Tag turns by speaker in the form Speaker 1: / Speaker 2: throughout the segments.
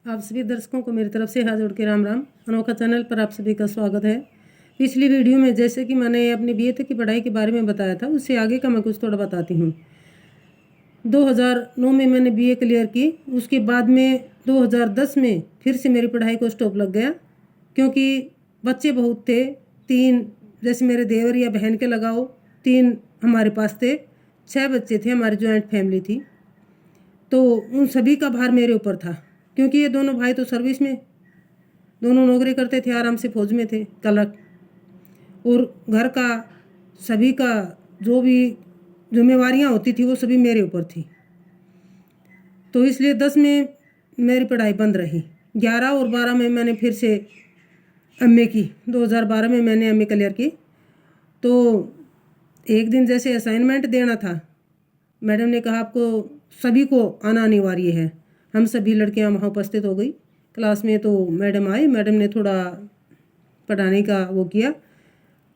Speaker 1: आप सभी दर्शकों को मेरी तरफ से हाथ जोड़ के राम राम। अनोखा चैनल पर आप सभी का स्वागत है। पिछली वीडियो में जैसे कि मैंने अपनी बीए तक की पढ़ाई के बारे में बताया था, उससे आगे का मैं कुछ थोड़ा बताती हूँ। 2009 में मैंने बीए क्लियर की। उसके बाद में 2010 में फिर से मेरी पढ़ाई को स्टॉप लग गया, क्योंकि बच्चे बहुत थे। 3 जैसे मेरे देवर या बहन के लगाओ 3 हमारे पास थे। 6 बच्चे थे, हमारी जॉइंट फैमिली थी। तो उन सभी का भार मेरे ऊपर था, क्योंकि ये दोनों भाई तो सर्विस में, दोनों नौकरी करते थे, आराम से फौज में थे क्लर्क। और घर का सभी का जो भी जिम्मेवारियां होती थी वो सभी मेरे ऊपर थी। तो इसलिए 10 में मेरी पढ़ाई बंद रही। 11 और 12 में मैंने फिर से एमए की। 2012 में मैंने एमए क्लियर की। तो एक दिन जैसे असाइनमेंट देना था, मैडम ने कहा आपको सभी को आना अनिवार्य है। हम सभी लड़कियां वहाँ उपस्थित हो गई क्लास में। तो मैडम आई, मैडम ने थोड़ा पढ़ाने का वो किया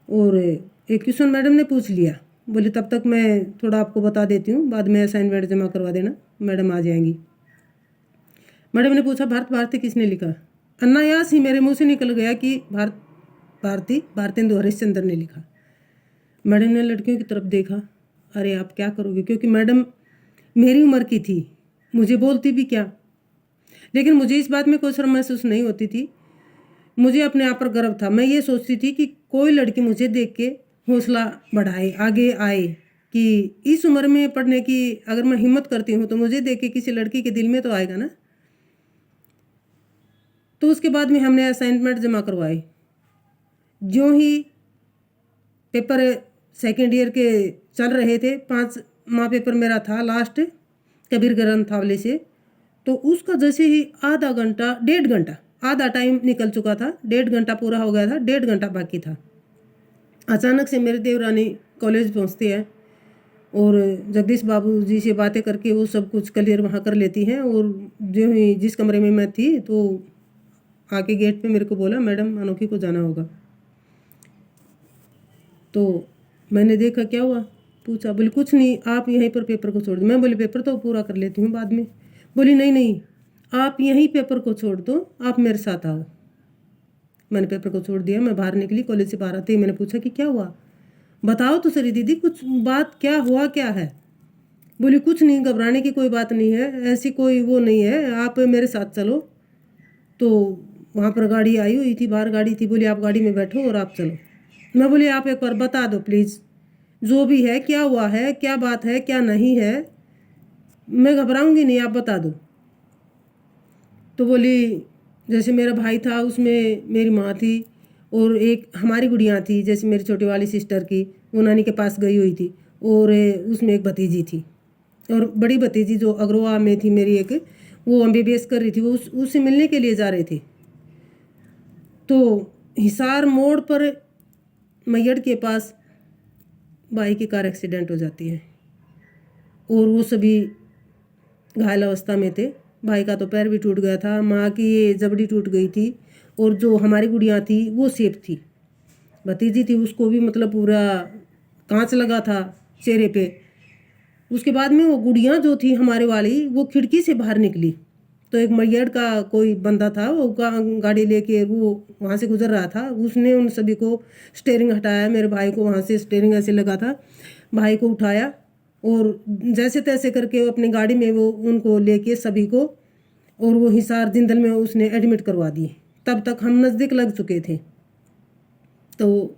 Speaker 1: और एक क्वेश्चन मैडम ने पूछ लिया। बोली तब तक मैं थोड़ा आपको बता देती हूँ, बाद में असाइनमेंट जमा करवा देना, मैडम आ जाएंगी। मैडम ने पूछा भारत भारती किसने लिखा। अनायास ही मेरे मुंह से निकल गया कि भारतेंदु हरिश्चंद्र ने लिखा। मैडम ने लड़कियों की तरफ देखा, अरे आप क्या करोगे, क्योंकि मैडम मेरी उम्र की थी, मुझे बोलती भी क्या। लेकिन मुझे इस बात में कोई शर्म महसूस नहीं होती थी। मुझे अपने आप पर गर्व था। मैं ये सोचती थी कि कोई लड़की मुझे देख के हौसला बढ़ाए, आगे आए, कि इस उम्र में पढ़ने की अगर मैं हिम्मत करती हूँ तो मुझे देख के किसी लड़की के दिल में तो आएगा ना। तो उसके बाद में हमने असाइनमेंट जमा करवाए। ज्यों ही पेपर सेकेंड ईयर के चल रहे थे, 5वां पेपर मेरा था लास्ट कबीर ग्रंथावली से। तो उसका जैसे ही आधा घंटा 1.5 घंटा, आधा टाइम निकल चुका था, 1.5 घंटा पूरा हो गया था, 1.5 घंटा बाकी था। अचानक से मेरे देवरानी कॉलेज पहुंचती है और जगदीश बाबू जी से बातें करके वो सब कुछ क्लियर वहाँ कर लेती हैं। और जो ही जिस कमरे में मैं थी तो आके गेट पे मेरे को बोला, मैडम अनोखी को जाना होगा। तो मैंने देखा क्या हुआ, पूछा। बोली कुछ नहीं, आप यहीं पर पेपर को छोड़ दो। मैं बोली पेपर तो पूरा कर लेती हूँ बाद में। बोली नहीं नहीं, आप यहीं पेपर को छोड़ दो, आप मेरे साथ आओ। मैंने पेपर को छोड़ दिया, मैं बाहर निकली। कॉलेज से बाहर आते ही मैंने पूछा कि क्या हुआ, बताओ तो सही दीदी, कुछ बात क्या हुआ, क्या है। बोली कुछ नहीं, घबराने की कोई बात नहीं है, ऐसी कोई वो नहीं है, आप मेरे साथ चलो। तो वहाँ पर गाड़ी आई हुई थी, बाहर गाड़ी थी। बोली आप गाड़ी में बैठो और आप चलो। मैं बोली आप एक बार बता दो प्लीज़, जो भी है, क्या हुआ है, क्या बात है, क्या नहीं है, मैं घबराऊंगी नहीं, आप बता दो। तो बोली जैसे मेरा भाई था, उसमें मेरी माँ थी और एक हमारी गुड़िया थी, जैसे मेरी छोटी वाली सिस्टर की, वो नानी के पास गई हुई थी। और उसमें एक भतीजी थी, और बड़ी भतीजी जो अग्रवा में थी मेरी एक, वो एमबीबीएस कर रही थी, वो उससे मिलने के लिए जा रहे थे। तो हिसार मोड़ पर मैयड़ के पास भाई की कार एक्सीडेंट हो जाती है और वो सभी घायल अवस्था में थे। भाई का तो पैर भी टूट गया था, माँ की ये जबड़ी टूट गई थी, और जो हमारी गुड़िया थी वो सेफ थी। भतीजी थी, उसको भी मतलब पूरा कांच लगा था चेहरे पे। उसके बाद में वो गुड़िया जो थी हमारे वाली, वो खिड़की से बाहर निकली। तो एक मैयड़ का कोई बंदा था, वो गाड़ी लेके वो वहाँ से गुजर रहा था, उसने उन सभी को स्टेयरिंग हटाया, मेरे भाई को वहाँ से स्टेयरिंग ऐसे लगा था, भाई को उठाया और जैसे तैसे करके वो अपनी गाड़ी में वो उनको लेके सभी को, और वो हिसार जिंदल में उसने एडमिट करवा दिए। तब तक हम नज़दीक लग चुके थे। तो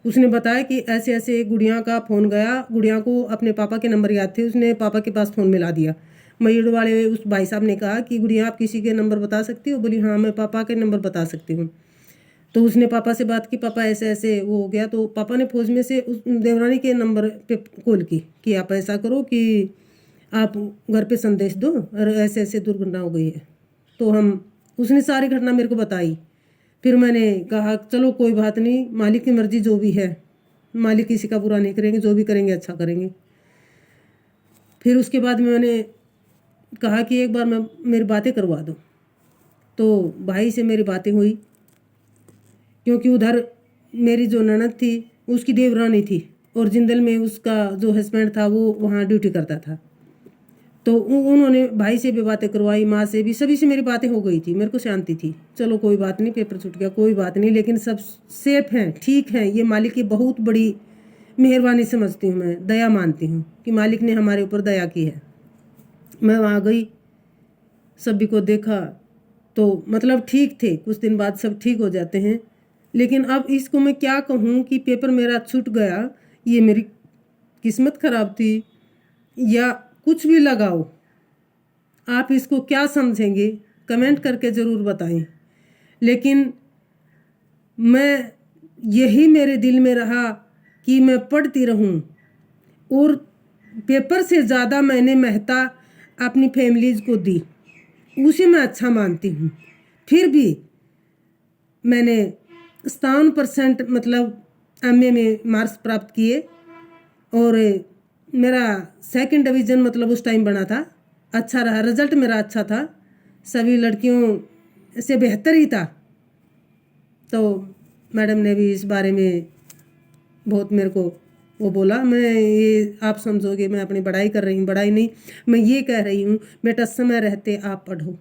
Speaker 1: उसने बताया कि ऐसे ऐसे गुड़िया का फ़ोन गया, गुड़िया को अपने पापा के नंबर याद थे, उसने पापा के पास फ़ोन मिला दिया। मयूर वाले उस भाई साहब ने कहा कि गुड़िया आप किसी के नंबर बता सकती हो। बोली हाँ मैं पापा के नंबर बता सकती हूँ। तो उसने पापा से बात की, पापा ऐसे ऐसे वो हो गया। तो पापा ने फौज में से उस देवरानी के नंबर पे कॉल की कि आप ऐसा करो कि आप घर पे संदेश दो और ऐसे ऐसे दुर्घटना हो गई है। तो हम उसने सारी घटना मेरे को बताई। फिर मैंने कहा चलो कोई बात नहीं, मालिक की मर्जी जो भी है, मालिक किसी का बुरा नहीं करेंगे, जो भी करेंगे अच्छा करेंगे। फिर उसके बाद में मैंने कहा कि एक बार मैं मेरी बातें करवा दो। तो भाई से मेरी बातें हुई, क्योंकि उधर मेरी जो ननद थी उसकी देवरानी थी और जिंदल में उसका जो हस्बैंड था वो वहाँ ड्यूटी करता था। तो उन्होंने भाई से भी बातें करवाई, माँ से भी, सभी से मेरी बातें हो गई थी, मेरे को शांति थी। चलो कोई बात नहीं, पेपर छूट गया, कोई बात नहीं, लेकिन सब सेफ हैं, ठीक हैं। ये मालिक की बहुत बड़ी मेहरबानी समझती हूँ, मैं दया मानती हूँ कि मालिक ने हमारे ऊपर दया की है। मैं वहाँ गई, सभी को देखा तो मतलब ठीक थे, कुछ दिन बाद सब ठीक हो जाते हैं। लेकिन अब इसको मैं क्या कहूँ कि पेपर मेरा छूट गया, ये मेरी किस्मत खराब थी या कुछ भी लगाओ, आप इसको क्या समझेंगे कमेंट करके ज़रूर बताएं। लेकिन मैं यही मेरे दिल में रहा कि मैं पढ़ती रहूं, और पेपर से ज़्यादा मैंने महत्ता अपनी फैमिलीज़ को दी, उसे मैं अच्छा मानती हूँ। फिर भी मैंने 57% मतलब एमए में मार्क्स प्राप्त किए, और मेरा सेकंड डिवीज़न मतलब उस टाइम बना था, अच्छा रहा, रिजल्ट मेरा अच्छा था, सभी लड़कियों से बेहतर ही था। तो मैडम ने भी इस बारे में बहुत मेरे को वो बोला। मैं ये आप समझोगे मैं अपनी बड़ाई कर रही हूँ, बड़ाई नहीं, मैं ये कह रही हूँ बेटा समय रहते आप पढ़ो।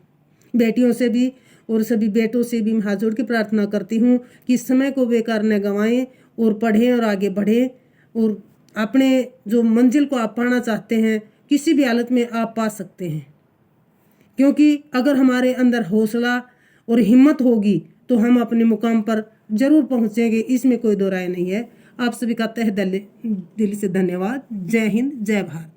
Speaker 1: बेटियों से भी और सभी बेटों से भी मैं हाथ जोड़ के प्रार्थना करती हूँ कि समय को बेकार न गंवाएं और पढ़ें और आगे बढ़ें, और अपने जो मंजिल को आप पाना चाहते हैं किसी भी हालत में आप पा सकते हैं। क्योंकि अगर हमारे अंदर हौसला और हिम्मत होगी तो हम अपने मुकाम पर जरूर पहुंचेंगे, इसमें कोई दो राय नहीं है। आप सभी का तहे दिल से धन्यवाद। जय हिंद, जय भारत।